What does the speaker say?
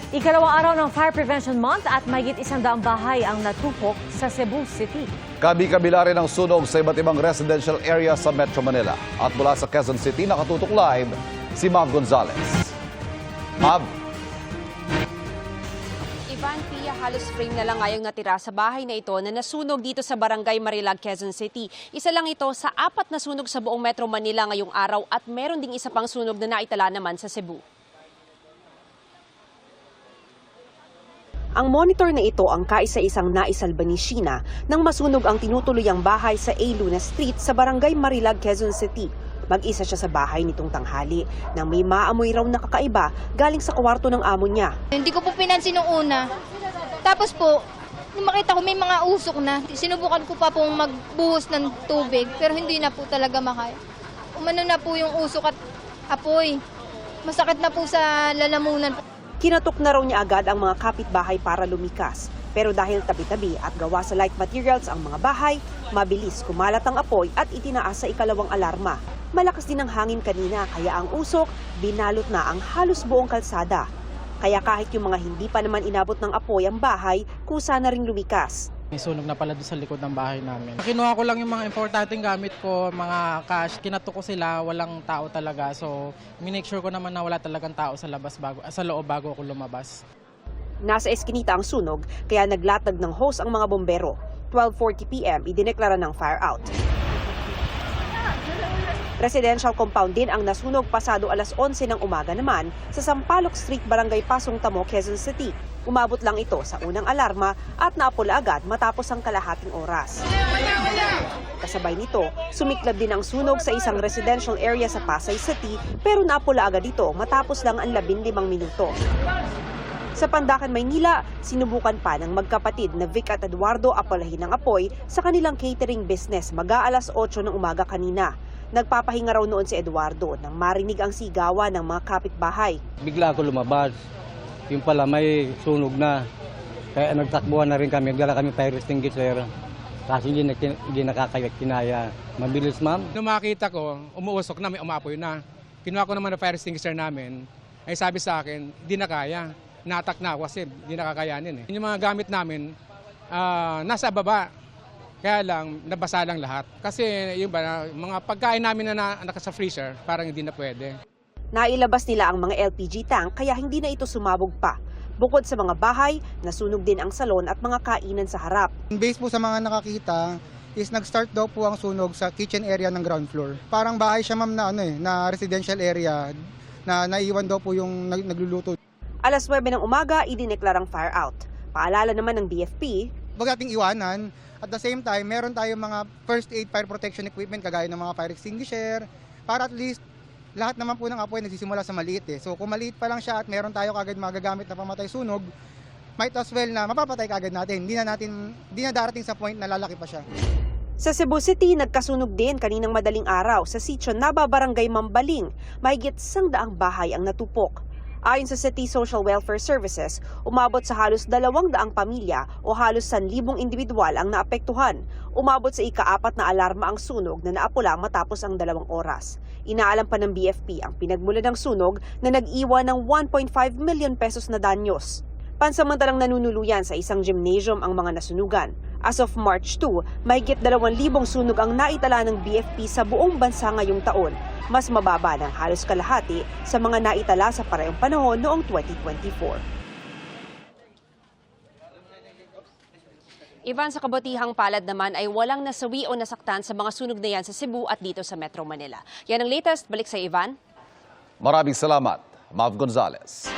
Ikalawang araw ng Fire Prevention Month at mahigit 100 bahay ang natupok sa Cebu City. Kabi-kabila rin ang sunog sa iba't ibang residential area sa Metro Manila. At mula sa Quezon City, nakatutok live si Mav Gonzales. Mav? Ivan, Pia, halos frame na lang ngayong natira sa bahay na ito na nasunog dito sa Barangay Marilag, Quezon City. Isa lang ito sa 4 na sunog sa buong Metro Manila ngayong araw at meron ding isa pang sunog na naitala naman sa Cebu. Ang monitor na ito ang kaisa-isang naisalba ni Sheena nang masunog ang tinutuluyang bahay sa A. Luna Street sa Barangay Marilag, Quezon City. Mag-isa siya sa bahay nitong tanghali nang may maamoy raw na kakaiba galing sa kwarto ng amo niya. Hindi ko po pinansin nung una. Tapos po, nung makita ko may mga usok na, sinubukan ko pa pong magbuhos ng tubig pero hindi na po talaga makaya. Umano na po yung usok at apoy. Masakit na po sa lalamunan. Kinatok na raw niya agad ang mga kapitbahay para lumikas. Pero dahil tabi-tabi at gawa sa light materials ang mga bahay, mabilis kumalat ang apoy at itinaas sa ikalawang alarma. Malakas din ang hangin kanina kaya ang usok binalot na ang halos buong kalsada. Kaya kahit yung mga hindi pa naman inabot ng apoy ang bahay, kusa na ring lumikas. May sunog na pala doon sa likod ng bahay namin. Kinuha ko lang yung mga importanteng gamit ko, mga cash. Kinato ko sila, walang tao talaga. So, minake sure ko naman na wala talagang tao sa loob bago ako lumabas. Nasa eskinita ang sunog, kaya naglatag ng hose ang mga bombero. 12:40 p.m. idineklara ng fire out. Residential compound din ang nasunog pasado alas 11 ng umaga naman sa Sampaloc Street, Barangay Pasong Tamo, Quezon City. Umabot lang ito sa unang alarma at naapula agad matapos ang kalahating oras. Kasabay nito, sumiklab din ang sunog sa isang residential area sa Pasay City pero naapula agad ito matapos lang ang 15 minuto. Sa Pandacan, Maynila, sinubukan pa ng magkapatid na Vic at Eduardo apalahin ng apoy sa kanilang catering business mag-aalas 8 ng umaga kanina. Nagpapahinga raw noon si Eduardo nang marinig ang sigawan ng mga kapitbahay. Bigla ako lumabas. Yung pala may sunog na. Kaya nagtakbuhan na rin kami. Nagdala kami fire extinguisher. Kasi hindi nakakaya. Mabilis, ma'am. Nung makita ko, umuusok na, may umapoy na. Kinuha ko naman ang fire extinguisher namin. Ay sabi sa akin, hindi na kaya. Natak na ako kasi hindi nakakayanin. Yung mga gamit namin, nasa baba. Kaya lang, nabasa lang lahat. Kasi yung mga pagkain namin na nasa freezer, parang hindi na pwede. Nailabas nila ang mga LPG tank kaya hindi na ito sumabog pa. Bukod sa mga bahay, nasunog din ang salon at mga kainan sa harap. Based po sa mga nakakita, is nag-start daw po ang sunog sa kitchen area ng ground floor. Parang bahay siya ma'am na residential area na naiwan daw po yung nagluluto. Alas 9 ng umaga, idineklarang fire out. Paalala naman ng BFP, Huwag nating iwanan. At the same time, meron tayong mga first aid fire protection equipment kagaya ng mga fire extinguisher para at least lahat naman po ng apoy nagsisimula sa maliit eh. So kung maliit pa lang siya at meron tayo kagad magagamit na pamatay sunog, might as well na mapapatay kagad natin. Hindi na darating sa point na lalaki pa siya. Sa Cebu City, nagkasunog din kaninang madaling araw sa sitio Naba, Barangay Mambaling. Mahigit 100 bahay ang natupok. Ayon sa City Social Welfare Services, umabot sa halos 200 pamilya o halos 1,000 individual ang naapektuhan. Umabot sa ika-4 na alarma ang sunog na naapula matapos ang 2 oras. Inaalam pa ng BFP ang pinagmulan ng sunog na nag-iwan ng 1.5 million pesos na danyos. Pansamantalang nanunuluyan sa isang gymnasium ang mga nasunugan. As of March 2, mahigit 2,000 sunog ang naitala ng BFP sa buong bansa ngayong taon. Mas mababa ng halos kalahati sa mga naitala sa parehong panahon noong 2024. Ivan, sa kabutihang palad naman ay walang nasawi o nasaktan sa mga sunog na yan sa Cebu at dito sa Metro Manila. Yan ang latest. Balik sa Ivan. Maraming salamat, Mav Gonzales.